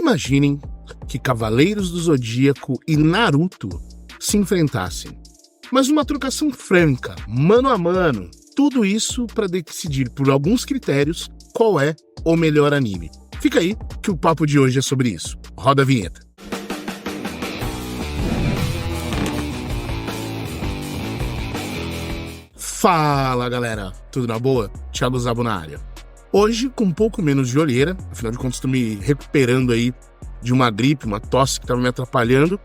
Imaginem que Cavaleiros do Zodíaco e Naruto se enfrentassem, mas numa trocação franca, mano a mano, tudo isso para decidir por alguns critérios qual é o melhor anime. Fica aí que o papo de hoje é sobre isso. Roda a vinheta. Fala galera, tudo na boa? Thiago Zabo na área. Hoje com um pouco menos de olheira, afinal de contas estou me recuperando aí de uma gripe, uma tosse que estava me atrapalhando,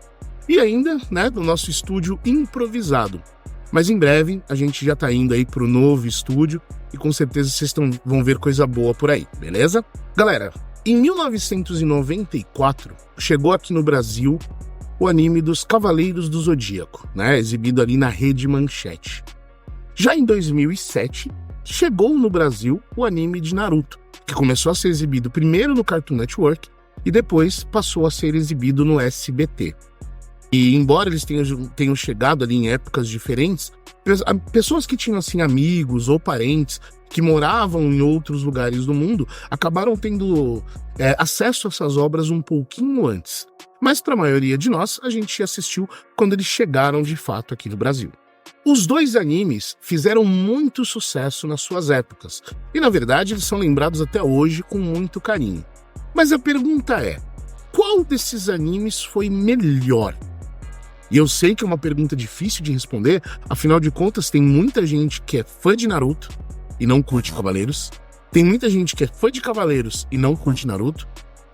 e ainda, do nosso estúdio improvisado. Mas em breve a gente já tá indo aí pro novo estúdio e com certeza vocês vão ver coisa boa por aí, beleza? Galera, em 1994 chegou aqui no Brasil o anime dos Cavaleiros do Zodíaco, exibido ali na Rede Manchete. Já em 2007, chegou no Brasil o anime de Naruto, que começou a ser exibido primeiro no Cartoon Network e depois passou a ser exibido no SBT. E embora eles tenham chegado ali em épocas diferentes, pessoas que tinham assim amigos ou parentes que moravam em outros lugares do mundo acabaram tendo acesso a essas obras um pouquinho antes. Mas para a maioria de nós, a gente assistiu quando eles chegaram de fato aqui no Brasil. Os dois animes fizeram muito sucesso nas suas épocas, e na verdade eles são lembrados até hoje com muito carinho. Mas a pergunta é, qual desses animes foi melhor? E eu sei que é uma pergunta difícil de responder, afinal de contas tem muita gente que é fã de Naruto e não curte Cavaleiros, tem muita gente que é fã de Cavaleiros e não curte Naruto,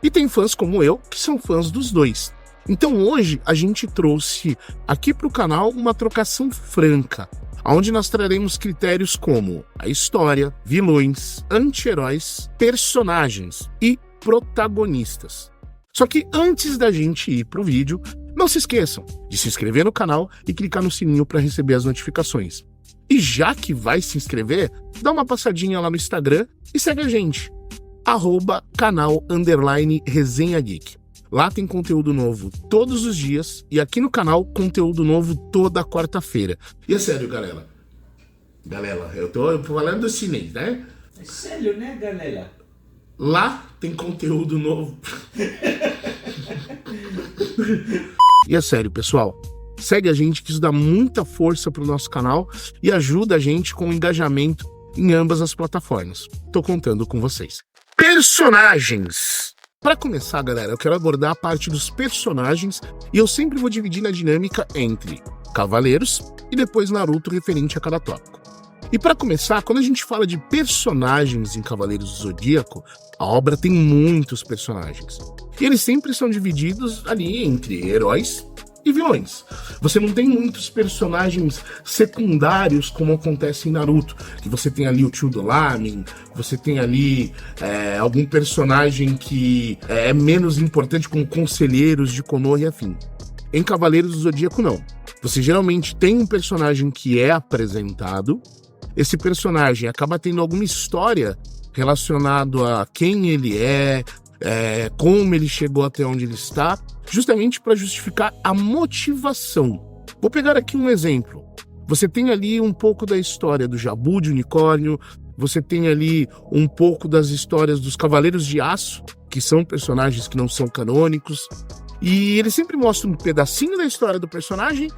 e tem fãs como eu que são fãs dos dois. Então hoje a gente trouxe aqui para o canal uma trocação franca, onde nós traremos critérios como a história, vilões, anti-heróis, personagens e protagonistas. Só que antes da gente ir pro vídeo, não se esqueçam de se inscrever no canal e clicar no sininho para receber as notificações. E já que vai se inscrever, dá uma passadinha lá no Instagram e segue a gente, @canal_resenha geek. Lá tem conteúdo novo todos os dias e aqui no canal conteúdo novo toda quarta-feira. E é sério, galera. Galera, eu tô falando do chinês, né? É sério, né, galera? Lá tem conteúdo novo. E é sério, pessoal. Segue a gente que isso dá muita força pro nosso canal e ajuda a gente com o engajamento em ambas as plataformas. Tô contando com vocês. Personagens. Para começar, galera, eu quero abordar a parte dos personagens e eu sempre vou dividir na dinâmica entre Cavaleiros e depois Naruto referente a cada tópico. E para começar, quando a gente fala de personagens em Cavaleiros do Zodíaco, a obra tem muitos personagens. E eles sempre são divididos ali entre heróis e vilões. Você não tem muitos personagens secundários como acontece em Naruto, que você tem ali o tio do Lamen, você tem ali algum personagem que é menos importante como conselheiros de Konoha e afim. Em Cavaleiros do Zodíaco não. Você geralmente tem um personagem que é apresentado, esse personagem acaba tendo alguma história relacionada a quem ele é, como ele chegou até onde ele está, justamente para justificar a motivação. Vou pegar aqui um exemplo. Você tem ali um pouco da história do Jabu de Unicórnio, você tem ali um pouco das histórias dos Cavaleiros de Aço, que são personagens que não são canônicos, e eles sempre mostram um pedacinho da história do personagem,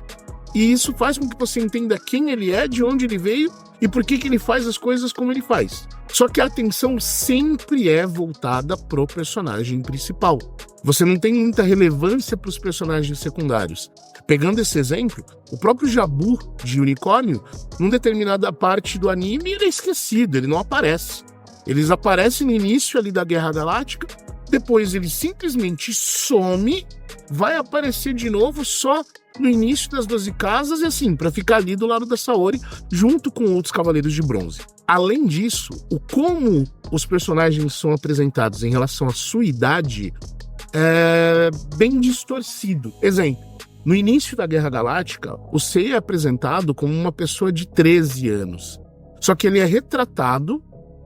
e isso faz com que você entenda quem ele é, de onde ele veio e por que ele faz as coisas como ele faz. Só que a atenção sempre é voltada pro personagem principal. Você não tem muita relevância para os personagens secundários. Pegando esse exemplo, o próprio Jabu de Unicórnio, numa determinada parte do anime, ele é esquecido, ele não aparece. Eles aparecem no início ali da Guerra Galáctica, depois ele simplesmente some, vai aparecer de novo só no início das 12 casas e assim, para ficar ali do lado da Saori, junto com outros Cavaleiros de Bronze. Além disso, o como os personagens são apresentados em relação à sua idade é bem distorcido. Exemplo, no início da Guerra Galáctica, o Seiya é apresentado como uma pessoa de 13 anos. Só que ele é retratado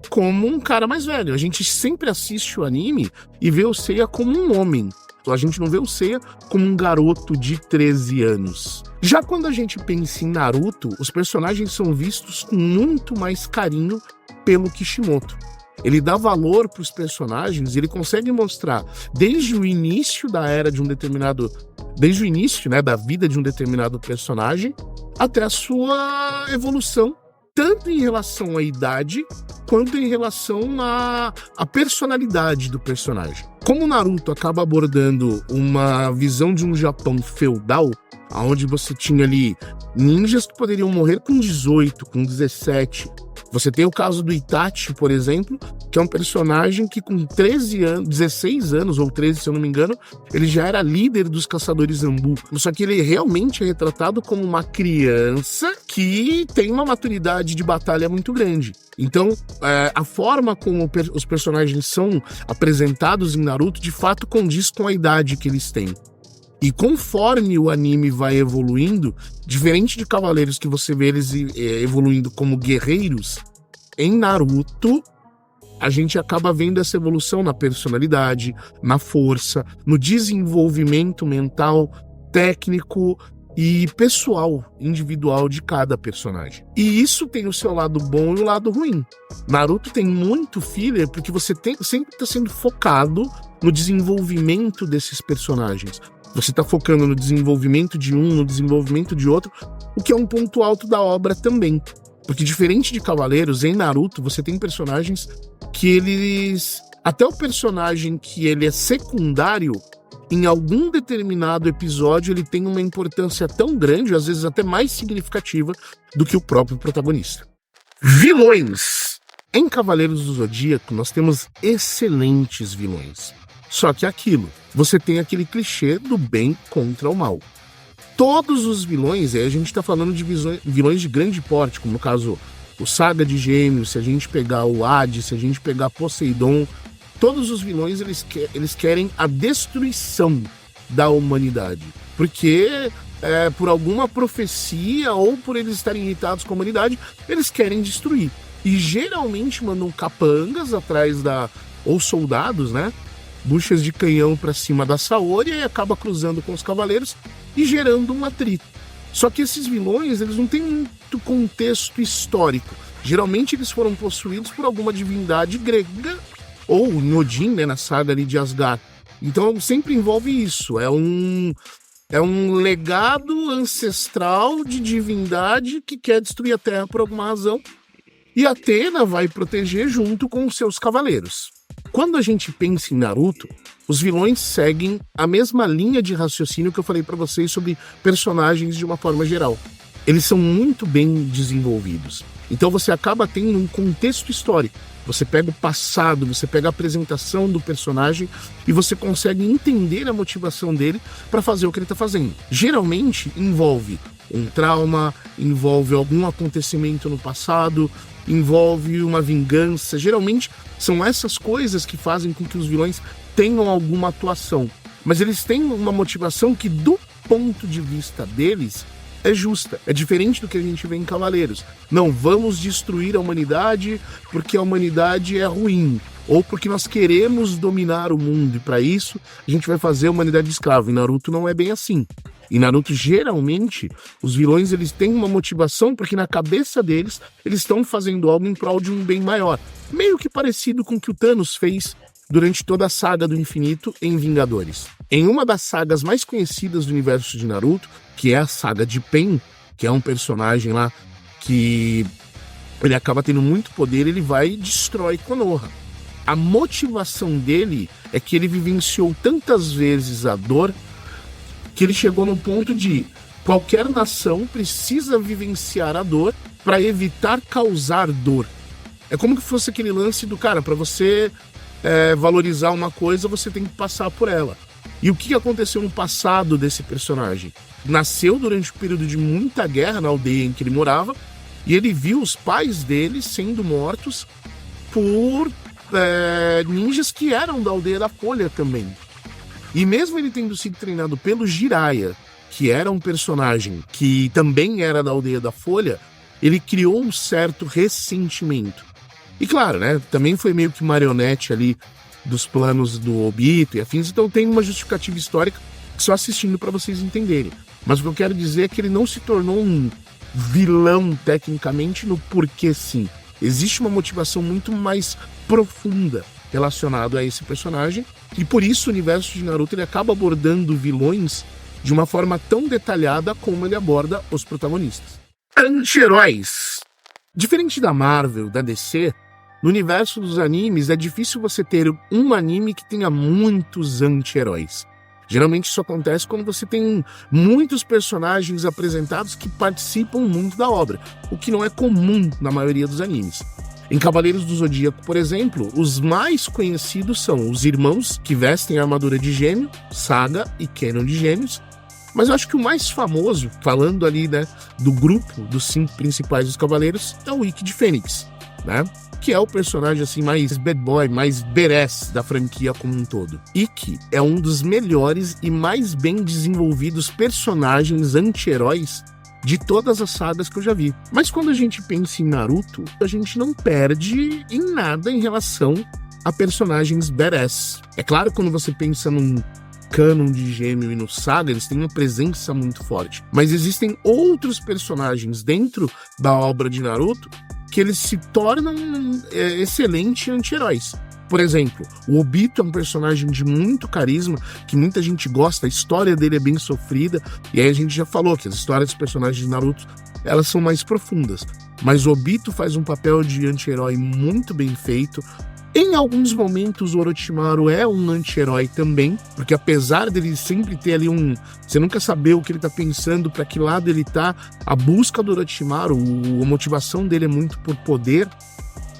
como um cara mais velho. A gente sempre assiste o anime e vê o Seiya como um homem. A gente não vê o Seiya como um garoto de 13 anos. Já quando a gente pensa em Naruto, os personagens são vistos com muito mais carinho pelo Kishimoto. Ele dá valor para os personagens, ele consegue mostrar desde o início da era de um determinado... Desde o início, né, da vida de um determinado personagem até a sua evolução, tanto em relação à idade quanto em relação à personalidade do personagem. Como o Naruto acaba abordando uma visão de um Japão feudal, onde você tinha ali ninjas que poderiam morrer com 18, com 17. Você tem o caso do Itachi, por exemplo, que é um personagem que com 13 anos, 16 anos ou 13, se eu não me engano, ele já era líder dos caçadores Zambu. Só que ele realmente é retratado como uma criança que tem uma maturidade de batalha muito grande. Então, a forma como os personagens são apresentados em Naruto, de fato, condiz com a idade que eles têm. E conforme o anime vai evoluindo, diferente de Cavaleiros que você vê eles evoluindo como guerreiros, em Naruto a gente acaba vendo essa evolução na personalidade, na força, no desenvolvimento mental, técnico e pessoal, individual de cada personagem. E isso tem o seu lado bom e o lado ruim. Naruto tem muito filler porque você sempre está sendo focado no desenvolvimento desses personagens. Você está focando no desenvolvimento de um, no desenvolvimento de outro, o que é um ponto alto da obra também. Porque diferente de Cavaleiros, em Naruto você tem personagens que eles... Até o personagem que ele é secundário, em algum determinado episódio ele tem uma importância tão grande, às vezes até mais significativa, do que o próprio protagonista. Vilões! Em Cavaleiros do Zodíaco nós temos excelentes vilões. Só que é aquilo, você tem aquele clichê do bem contra o mal. Todos os vilões, aí a gente está falando de vilões de grande porte, como no caso o Saga de Gêmeos, se a gente pegar o Hades, se a gente pegar Poseidon, todos os vilões eles querem a destruição da humanidade. Porque por alguma profecia ou por eles estarem irritados com a humanidade, eles querem destruir. E geralmente mandam capangas atrás ou soldados, né? Buchas de canhão para cima da Saori e acaba cruzando com os cavaleiros e gerando um atrito. Só que esses vilões, eles não têm muito contexto histórico. Geralmente eles foram possuídos por alguma divindade grega ou Odin, né, na saga ali de Asgard. Então sempre envolve isso. É um legado ancestral de divindade que quer destruir a Terra por alguma razão. E Atena vai proteger junto com os seus cavaleiros. Quando a gente pensa em Naruto, os vilões seguem a mesma linha de raciocínio que eu falei pra vocês sobre personagens de uma forma geral. Eles são muito bem desenvolvidos. Então você acaba tendo um contexto histórico. Você pega o passado, você pega a apresentação do personagem e você consegue entender a motivação dele para fazer o que ele está fazendo. Geralmente envolve um trauma, envolve algum acontecimento no passado, envolve uma vingança. Geralmente são essas coisas que fazem com que os vilões tenham alguma atuação. Mas eles têm uma motivação que, do ponto de vista deles, é justa. É diferente do que a gente vê em Cavaleiros. Não, vamos destruir a humanidade porque a humanidade é ruim. Ou porque nós queremos dominar o mundo. E para isso, a gente vai fazer a humanidade escrava. Em Naruto não é bem assim. Em Naruto, geralmente, os vilões eles têm uma motivação porque na cabeça deles, eles estão fazendo algo em prol de um bem maior. Meio que parecido com o que o Thanos fez durante toda a saga do infinito em Vingadores. Em uma das sagas mais conhecidas do universo de Naruto, que é a saga de Pain, que é um personagem lá que ele acaba tendo muito poder, ele vai e destrói Konoha. A motivação dele é que ele vivenciou tantas vezes a dor que ele chegou no ponto de qualquer nação precisa vivenciar a dor para evitar causar dor. É como que fosse aquele lance do cara, para você valorizar uma coisa, você tem que passar por ela. E o que aconteceu no passado desse personagem? Nasceu durante um período de muita guerra na aldeia em que ele morava, e ele viu os pais dele sendo mortos por ninjas que eram da aldeia da Folha também. E mesmo ele tendo sido treinado pelo Jiraiya, que era um personagem que também era da aldeia da Folha, ele criou um certo ressentimento. E claro, né, também foi meio que marionete ali dos planos do Obito e afins, então tem uma justificativa histórica só assistindo para vocês entenderem. Mas o que eu quero dizer é que ele não se tornou um vilão tecnicamente no porquê sim. Existe uma motivação muito mais profunda relacionada a esse personagem, e por isso o universo de Naruto ele acaba abordando vilões de uma forma tão detalhada como ele aborda os protagonistas. Anti-heróis. Diferente da Marvel, da DC, no universo dos animes é difícil você ter um anime que tenha muitos anti-heróis. Geralmente isso acontece quando você tem muitos personagens apresentados que participam muito da obra, o que não é comum na maioria dos animes. Em Cavaleiros do Zodíaco, por exemplo, os mais conhecidos são os irmãos que vestem a armadura de gêmeo, Saga e Kenon de Gêmeos, mas eu acho que o mais famoso, falando ali, né, do grupo dos 5 principais dos Cavaleiros, é o Ikki de Fênix, né? Que é o personagem assim mais bad boy, mais badass da franquia como um todo. Ikki é um dos melhores e mais bem desenvolvidos personagens anti-heróis de todas as sagas que eu já vi. Mas quando a gente pensa em Naruto, a gente não perde em nada em relação a personagens badass. É claro que quando você pensa num Canon de Gêmeo e no Saga, eles têm uma presença muito forte. Mas existem outros personagens dentro da obra de Naruto que eles se tornam excelentes anti-heróis. Por exemplo, o Obito é um personagem de muito carisma, que muita gente gosta, a história dele é bem sofrida, e aí a gente já falou que as histórias dos personagens de Naruto, elas são mais profundas. Mas o Obito faz um papel de anti-herói muito bem feito. Em alguns momentos o Orochimaru é um anti-herói também, porque apesar dele sempre ter ali você nunca saber o que ele tá pensando, para que lado ele tá, a busca do Orochimaru, a motivação dele é muito por poder,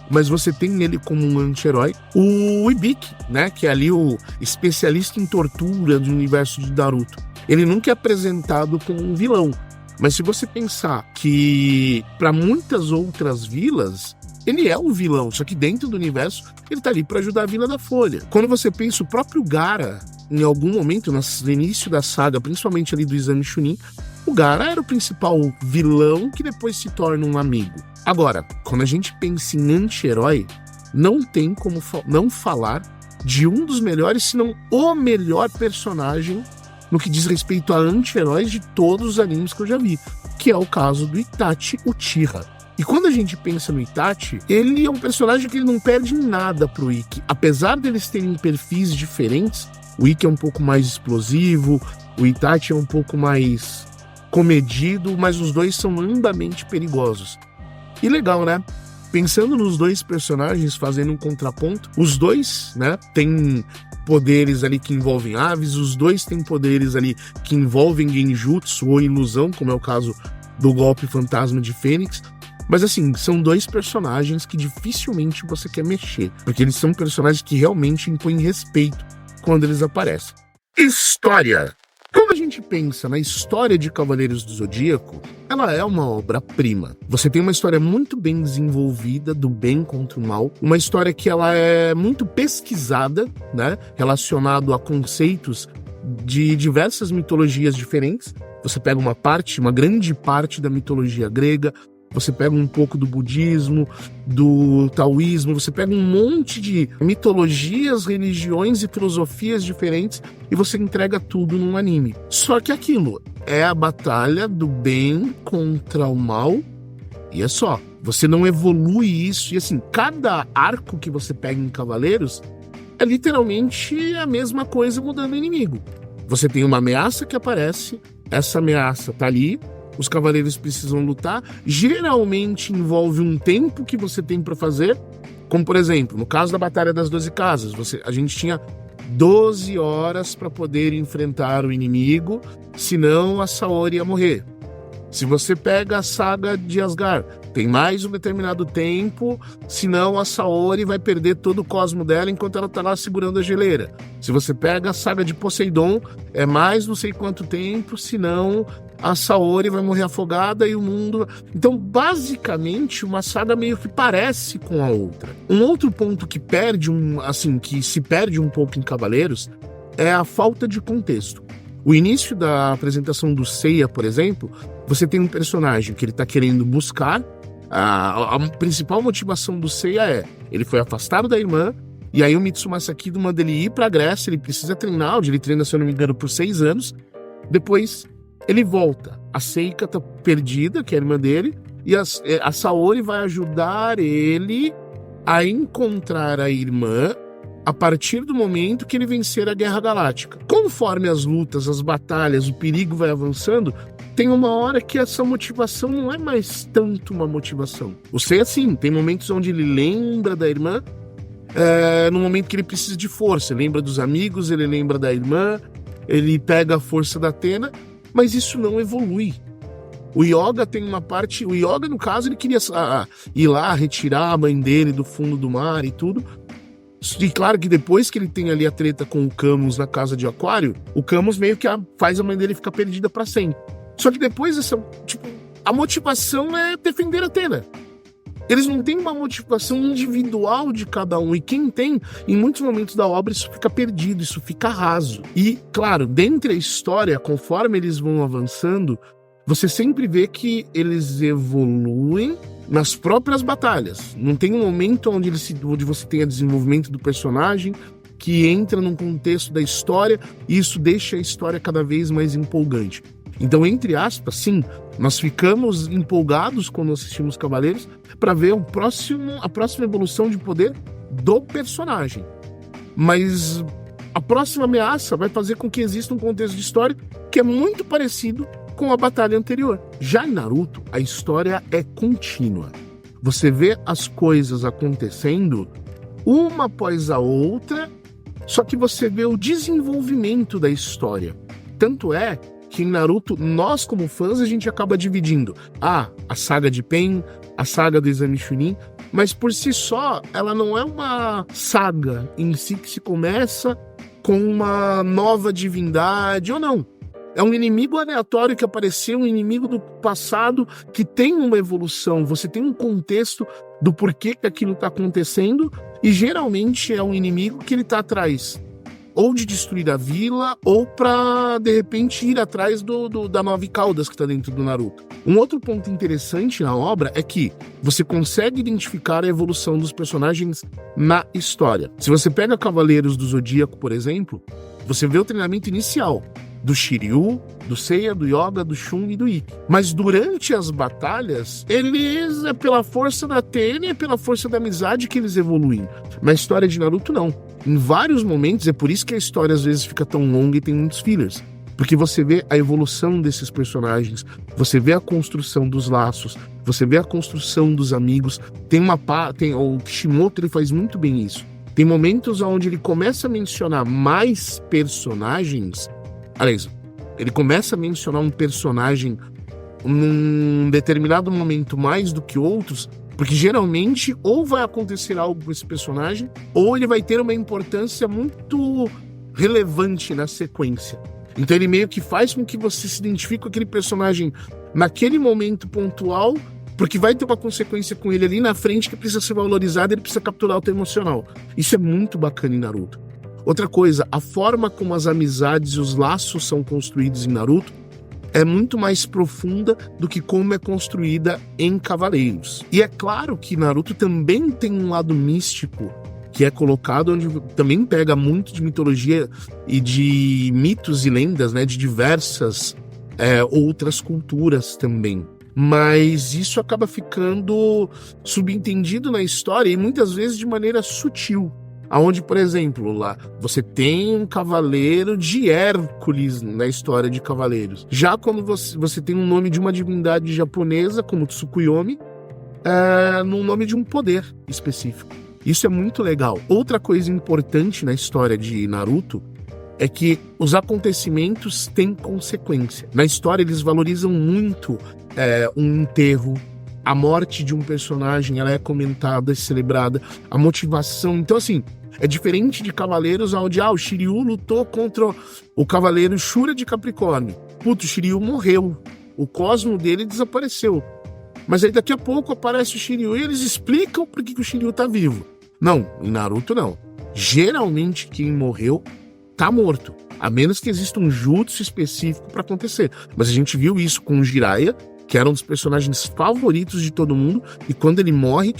mas você tem ele como um anti-herói. O Ibiki, né, que é ali o especialista em tortura do universo de Naruto, ele nunca é apresentado como um vilão, mas se você pensar que para muitas outras vilas ele é um vilão, só que dentro do universo ele tá ali para ajudar a Vila da Folha. Quando você pensa o próprio Gaara, em algum momento, no início da saga, principalmente ali do Exame Chunin, o Gaara era o principal vilão que depois se torna um amigo. Agora, quando a gente pensa em anti-herói, não tem como não falar de um dos melhores, se não o melhor personagem no que diz respeito a anti-heróis de todos os animes que eu já vi, que é o caso do Itachi Uchiha. E quando a gente pensa no Itachi, ele é um personagem que ele não perde em nada pro Ikki. Apesar deles terem perfis diferentes, o Ikki é um pouco mais explosivo, o Itachi é um pouco mais comedido, mas os dois são ambamente perigosos. E legal, né? Pensando nos dois personagens, fazendo um contraponto, os dois, né, têm poderes ali que envolvem aves, os dois têm poderes ali que envolvem genjutsu ou ilusão, como é o caso do golpe fantasma de Fênix. Mas assim, são dois personagens que dificilmente você quer mexer, porque eles são personagens que realmente impõem respeito quando eles aparecem. História. Quando a gente pensa na história de Cavaleiros do Zodíaco, ela é uma obra-prima. Você tem uma história muito bem desenvolvida do bem contra o mal, uma história que ela é muito pesquisada, né, relacionado a conceitos de diversas mitologias diferentes. Você pega uma grande parte da mitologia grega, você pega um pouco do budismo, do taoísmo, você pega um monte de mitologias, religiões e filosofias diferentes e você entrega tudo num anime. Só que aquilo é a batalha do bem contra o mal e é só. Você não evolui isso e assim, cada arco que você pega em Cavaleiros é literalmente a mesma coisa mudando o inimigo. Você tem uma ameaça que aparece, essa ameaça tá ali, os cavaleiros precisam lutar, geralmente envolve um tempo que você tem para fazer, como por exemplo, no caso da Batalha das 12 Casas, a gente tinha 12 horas para poder enfrentar o inimigo, senão a Saori ia morrer. Se você pega a saga de Asgard, tem mais um determinado tempo, senão a Saori vai perder todo o cosmo dela enquanto ela tá lá segurando a geleira. Se você pega a saga de Poseidon, é mais não sei quanto tempo, senão a Saori vai morrer afogada e o mundo... Então, basicamente, uma saga meio que parece com a outra. Um outro ponto que que se perde um pouco em Cavaleiros é a falta de contexto. O início da apresentação do Seiya, por exemplo, você tem um personagem que ele tá querendo buscar. A principal motivação do Seiya ele foi afastado da irmã, e aí o Mitsuma Sakido manda ele ir pra Grécia, ele precisa treinar, onde ele treina, se eu não me engano, por 6 anos. Depois ele volta. A Seika tá perdida, que é a irmã dele, E a Saori vai ajudar ele a encontrar a irmã a partir do momento que ele vencer a Guerra Galáctica. Conforme as lutas, as batalhas, o perigo vai avançando, tem uma hora que essa motivação não é mais tanto uma motivação. O Seiya, assim, tem momentos onde ele lembra da irmã, no momento que ele precisa de força. Ele lembra dos amigos, ele lembra da irmã, ele pega a força da Athena, mas isso não evolui. O Yoga tem uma parte... O Yoga, no caso, ele queria ir lá, retirar a mãe dele do fundo do mar e tudo. E claro que depois que ele tem ali a treta com o Camus na casa de Aquário, o Camus meio que faz a mãe dele ficar perdida pra sempre. Só que depois a motivação é defender a Athena. Eles não têm uma motivação individual de cada um. E quem tem, em muitos momentos da obra, isso fica perdido, isso fica raso. E, claro, dentro da história, conforme eles vão avançando, você sempre vê que eles evoluem nas próprias batalhas. Não tem um momento onde você tenha desenvolvimento do personagem que entra num contexto da história e isso deixa a história cada vez mais empolgante. Então, entre aspas, sim, nós ficamos empolgados quando assistimos Cavaleiros para ver a próxima evolução de poder do personagem. Mas a próxima ameaça vai fazer com que exista um contexto de história que é muito parecido com a batalha anterior. Já em Naruto, a história é contínua. Você vê as coisas acontecendo uma após a outra, só que você vê o desenvolvimento da história. Tanto é que em Naruto, nós como fãs, a gente acaba dividindo a saga de Pain, a saga do Exame Chunin, mas por si só, ela não é uma saga em si que se começa com uma nova divindade ou não. É um inimigo aleatório que apareceu, um inimigo do passado que tem uma evolução. Você tem um contexto do porquê que aquilo está acontecendo e geralmente é um inimigo que ele está atrás ou de destruir a vila ou para, de repente, ir atrás da Nove Caudas que está dentro do Naruto. Um outro ponto interessante na obra é que você consegue identificar a evolução dos personagens na história. Se você pega Cavaleiros do Zodíaco, por exemplo, você vê o treinamento inicial do Shiryu, do Seiya, do Yoga, do Shun e do Ikki. Mas durante as batalhas, eles é pela força da Athena e é pela força da amizade que eles evoluem. Na história de Naruto, não. Em vários momentos, é por isso que a história às vezes fica tão longa e tem muitos fillers. Porque você vê a evolução desses personagens, você vê a construção dos laços, você vê a construção dos amigos. O Kishimoto, ele faz muito bem isso. Tem momentos onde ele começa a mencionar mais personagens. Aliás, ele começa a mencionar um personagem num determinado momento mais do que outros, porque geralmente ou vai acontecer algo com esse personagem, ou ele vai ter uma importância muito relevante na sequência. Então ele meio que faz com que você se identifique com aquele personagem naquele momento pontual, porque vai ter uma consequência com ele ali na frente que precisa ser valorizada, ele precisa capturar o teu emocional. Isso é muito bacana em Naruto. Outra coisa, a forma como as amizades e os laços são construídos em Naruto é muito mais profunda do que como é construída em Cavaleiros. E é claro que Naruto também tem um lado místico que é colocado, onde também pega muito de mitologia e de mitos e lendas, né, de diversas outras culturas também. Mas isso acaba ficando subentendido na história e muitas vezes de maneira sutil. Aonde, por exemplo, lá você tem um cavaleiro de Hércules na história de Cavaleiros. Já quando você tem um nome de uma divindade japonesa, como Tsukuyomi, no nome de um poder específico. Isso é muito legal. Outra coisa importante na história de Naruto é que os acontecimentos têm consequência. Na história eles valorizam muito um enterro. A morte de um personagem, ela é comentada e celebrada. A motivação. Então, assim, é diferente de Cavaleiros, onde o Shiryu lutou contra o Cavaleiro Shura de Capricórnio. Puto, o Shiryu morreu. O cosmo dele desapareceu. Mas aí daqui a pouco aparece o Shiryu e eles explicam por que o Shiryu tá vivo. Não, em Naruto não. Geralmente quem morreu tá morto. A menos que exista um jutsu específico para acontecer. Mas a gente viu isso com o Jiraiya, que era um dos personagens favoritos de todo mundo, e quando ele morre,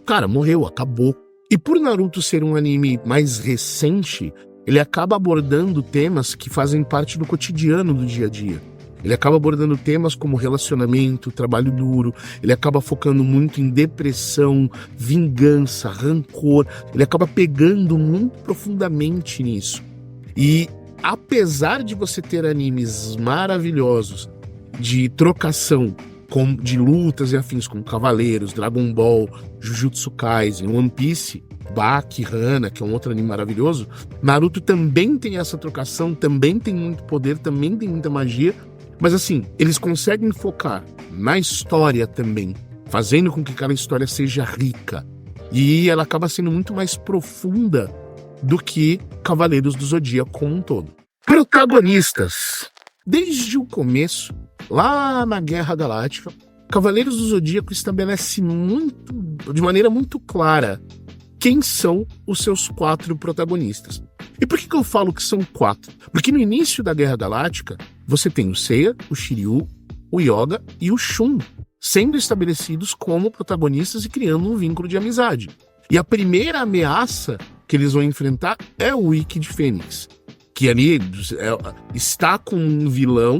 cara, morreu, acabou. E por Naruto ser um anime mais recente, ele acaba abordando temas que fazem parte do cotidiano do dia a dia. Ele acaba abordando temas como relacionamento, trabalho duro, ele acaba focando muito em depressão, vingança, rancor, ele acaba pegando muito profundamente nisso. E apesar de você ter animes maravilhosos de trocação, de lutas e afins, como Cavaleiros, Dragon Ball, Jujutsu Kaisen, One Piece, Baki, Hana, que é um outro anime maravilhoso, Naruto também tem essa trocação, também tem muito poder, também tem muita magia, mas assim, eles conseguem focar na história também, fazendo com que aquela história seja rica, e ela acaba sendo muito mais profunda do que Cavaleiros do Zodíaco como um todo. Protagonistas. Desde o começo, lá na Guerra Galáctica, Cavaleiros do Zodíaco estabelece de maneira muito clara quem são os seus 4 protagonistas. E por que eu falo que são 4? Porque no início da Guerra Galáctica, você tem o Seiya, o Shiryu, o Yoga e o Shun sendo estabelecidos como protagonistas e criando um vínculo de amizade. E a primeira ameaça que eles vão enfrentar é o Wicked Fênix, que ali está com um vilão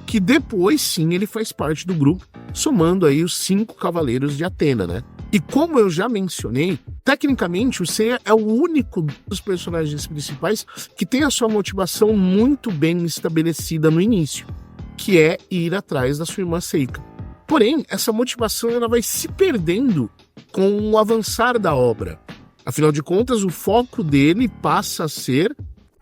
que depois sim ele faz parte do grupo, somando aí os 5 Cavaleiros de Atena, né? E como eu já mencionei, tecnicamente o Seiya é o único dos personagens principais que tem a sua motivação muito bem estabelecida no início, que é ir atrás da sua irmã Seika. Porém, essa motivação ela vai se perdendo com o avançar da obra. Afinal de contas, o foco dele passa a ser: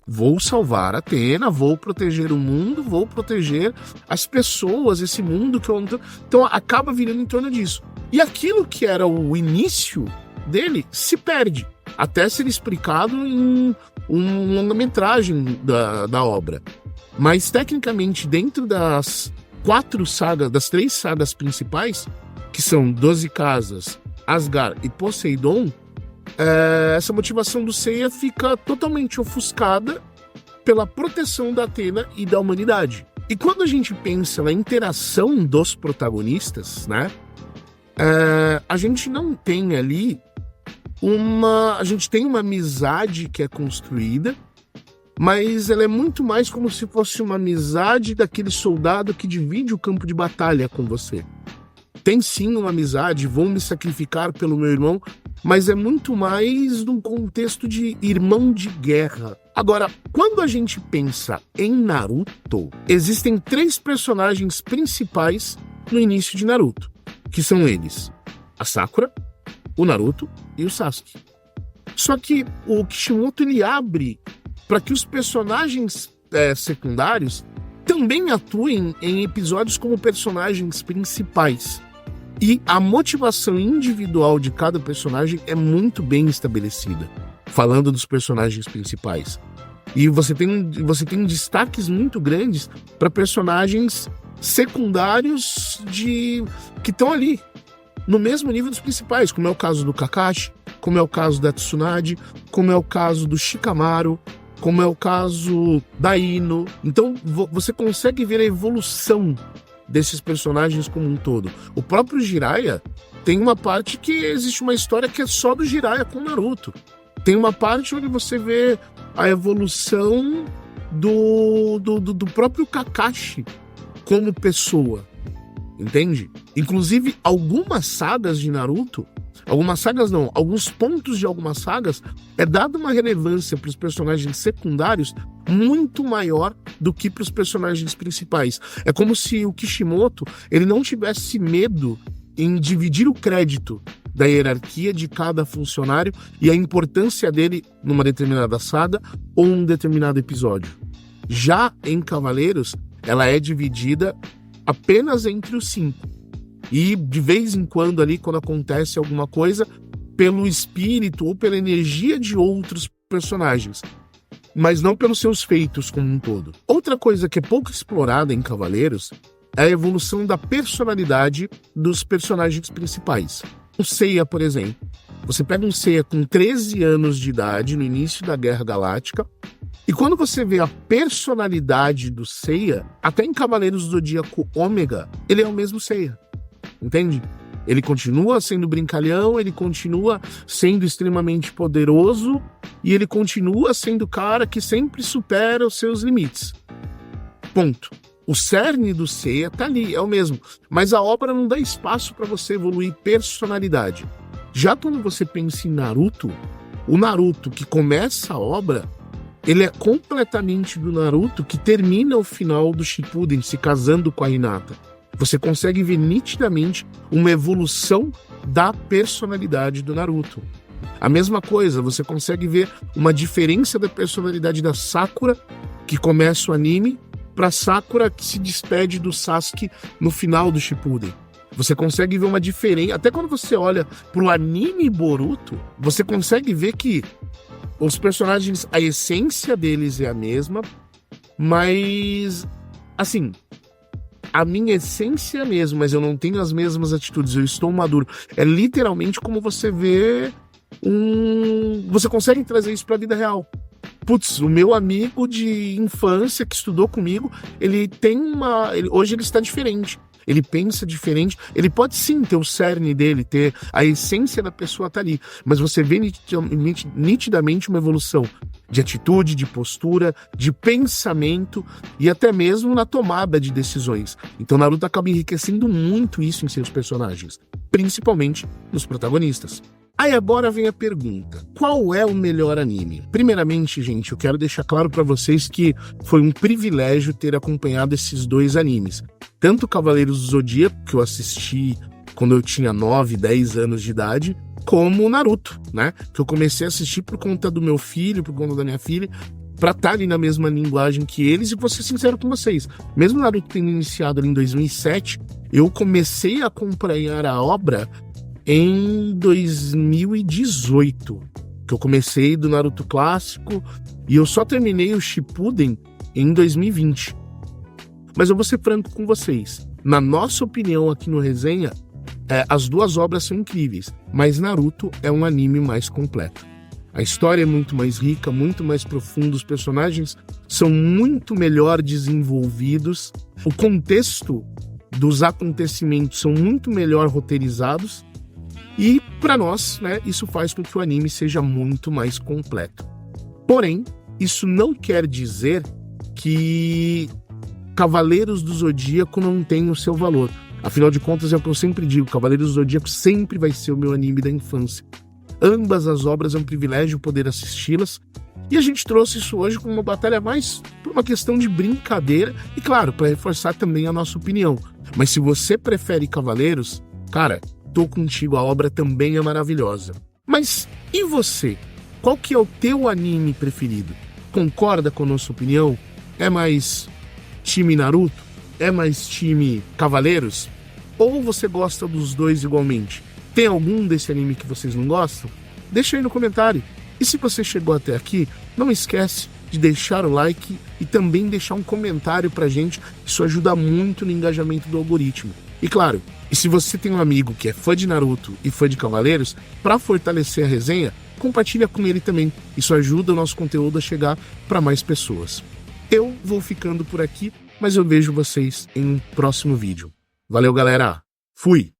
vou salvar Atena, vou proteger o mundo, vou proteger as pessoas, esse mundo que eu... Então acaba virando em torno disso. E aquilo que era o início dele se perde, até ser explicado em uma longa-metragem da obra. Mas tecnicamente, dentro das 3 sagas principais, que são 12 Casas, Asgard e Poseidon, essa motivação do Seiya fica totalmente ofuscada pela proteção da Atena e da humanidade. E quando a gente pensa na interação dos protagonistas, né, a gente não tem ali a gente tem uma amizade que é construída, mas ela é muito mais como se fosse uma amizade daquele soldado que divide o campo de batalha com você. Tem sim uma amizade, vou me sacrificar pelo meu irmão, mas é muito mais num contexto de irmão de guerra. Agora, quando a gente pensa em Naruto, existem 3 personagens principais no início de Naruto, que são eles: a Sakura, o Naruto e o Sasuke. Só que o Kishimoto ele abre para que os personagens secundários também atuem em episódios como personagens principais. E a motivação individual de cada personagem é muito bem estabelecida, falando dos personagens principais. E você tem destaques muito grandes para personagens secundários que estão ali, no mesmo nível dos principais, como é o caso do Kakashi, como é o caso da Tsunade, como é o caso do Shikamaru, como é o caso da Ino. Então você consegue ver a evolução desses personagens como um todo. O próprio Jiraiya tem uma parte que existe uma história que é só do Jiraiya com o Naruto. Tem uma parte onde você vê a evolução do próprio Kakashi como pessoa, entende? Inclusive, algumas sagas de Naruto, alguns pontos de algumas sagas, é dada uma relevância para os personagens secundários muito maior do que para os personagens principais. É como se o Kishimoto ele não tivesse medo em dividir o crédito da hierarquia de cada funcionário e a importância dele numa determinada saga ou um determinado episódio. Já em Cavaleiros, ela é dividida apenas entre os 5. E de vez em quando ali, quando acontece alguma coisa, pelo espírito ou pela energia de outros personagens, mas não pelos seus feitos como um todo. Outra coisa que é pouco explorada em Cavaleiros é a evolução da personalidade dos personagens principais. O Seiya, por exemplo. Você pega um Seiya com 13 anos de idade no início da Guerra Galáctica, e quando você vê a personalidade do Seiya, até em Cavaleiros do Zodíaco Ômega, ele é o mesmo Seiya. Entende? Ele continua sendo brincalhão, ele continua sendo extremamente poderoso e ele continua sendo o cara que sempre supera os seus limites. Ponto. O cerne do Seiya tá ali, é o mesmo. Mas a obra não dá espaço para você evoluir personalidade. Já quando você pensa em Naruto, o Naruto que começa a obra, ele é completamente do Naruto que termina o final do Shippuden se casando com a Hinata. Você consegue ver nitidamente uma evolução da personalidade do Naruto. A mesma coisa, você consegue ver uma diferença da personalidade da Sakura, que começa o anime, para Sakura que se despede do Sasuke no final do Shippuden. Você consegue ver uma diferença. Até quando você olha pro anime Boruto, você consegue ver que os personagens, a essência deles é a mesma, mas, assim, a minha essência é a mesma, mas eu não tenho as mesmas atitudes, eu estou maduro. É literalmente como você vê Você consegue trazer isso pra vida real. Putz, o meu amigo de infância que estudou comigo, hoje ele está diferente. Ele pensa diferente. Ele pode sim ter o cerne dele, ter a essência da pessoa tá ali. Mas você vê nitidamente uma evolução de atitude, de postura, de pensamento e até mesmo na tomada de decisões. Então Naruto acaba enriquecendo muito isso em seus personagens, principalmente nos protagonistas. Aí agora vem a pergunta, qual é o melhor anime? Primeiramente, gente, eu quero deixar claro pra vocês que foi um privilégio ter acompanhado esses dois animes. Tanto Cavaleiros do Zodíaco, que eu assisti quando eu tinha 9, 10 anos de idade, como o Naruto, né? Que eu comecei a assistir por conta do meu filho, por conta da minha filha, pra estar ali na mesma linguagem que eles. E vou ser sincero com vocês, mesmo o Naruto tendo iniciado ali em 2007, eu comecei a acompanhar a obra em 2018, que eu comecei do Naruto clássico e eu só terminei o Shippuden em 2020. Mas eu vou ser franco com vocês, na nossa opinião aqui no Resenha, as duas obras são incríveis, mas Naruto é um anime mais completo. A história é muito mais rica, muito mais profunda, os personagens são muito melhor desenvolvidos, o contexto dos acontecimentos são muito melhor roteirizados. E, para nós, né, isso faz com que o anime seja muito mais completo. Porém, isso não quer dizer que Cavaleiros do Zodíaco não tem o seu valor. Afinal de contas, é o que eu sempre digo, Cavaleiros do Zodíaco sempre vai ser o meu anime da infância. Ambas as obras é um privilégio poder assisti-las. E a gente trouxe isso hoje como uma batalha mais por uma questão de brincadeira e, claro, para reforçar também a nossa opinião. Mas se você prefere Cavaleiros, cara, tô contigo, a obra também é maravilhosa. Mas e você? Qual que é o teu anime preferido? Concorda com a nossa opinião? É mais time Naruto? É mais time Cavaleiros? Ou você gosta dos dois igualmente? Tem algum desse anime que vocês não gostam? Deixa aí no comentário. E se você chegou até aqui, não esquece de deixar o like e também deixar um comentário pra gente. Isso ajuda muito no engajamento do algoritmo. E claro, e se você tem um amigo que é fã de Naruto e fã de Cavaleiros, para fortalecer a resenha, compartilha com ele também. Isso ajuda o nosso conteúdo a chegar para mais pessoas. Eu vou ficando por aqui, mas eu vejo vocês em um próximo vídeo. Valeu, galera! Fui!